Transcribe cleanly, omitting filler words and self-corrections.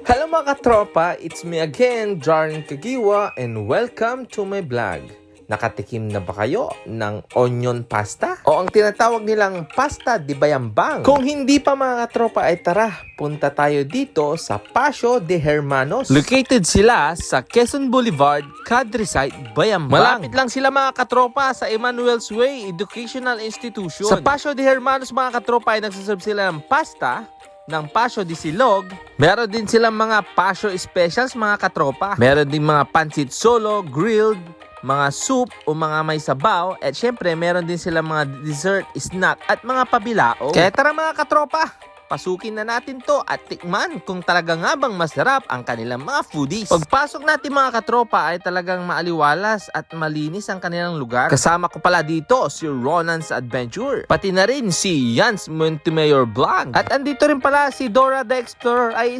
Hello mga katropa, it's me again, Jarn Kagiwa, and welcome to my vlog. Nakatikim na ba kayo ng onion pasta? O ang tinatawag nilang pasta di bayambang? Kung hindi pa mga katropa ay tara, punta tayo dito sa Paseo de Hermanos. Located sila sa Quezon Boulevard, Countryside, Bayambang. Malapit lang sila mga katropa sa Emmanuel's Way Educational Institution. Sa Paseo de Hermanos mga katropa ay nagsaserve sila ng pasta, ng pasyo di silog. Meron din silang mga pasyo specials mga katropa. Meron din mga pancit solo, grilled, mga soup o mga may sabaw. At syempre meron din silang mga dessert, snack at mga pabilao. Kaya tara mga katropa, pasukin na natin to at tikman kung talaga nga bang masarap ang kanilang mga foodies. Pagpasok natin mga katropa ay talagang maaliwalas at malinis ang kanilang lugar. Kasama ko pala dito si Ronan's Adventure, pati na rin si Jans Montemayor Vlog. At andito rin pala si Dora the Explorer. Ay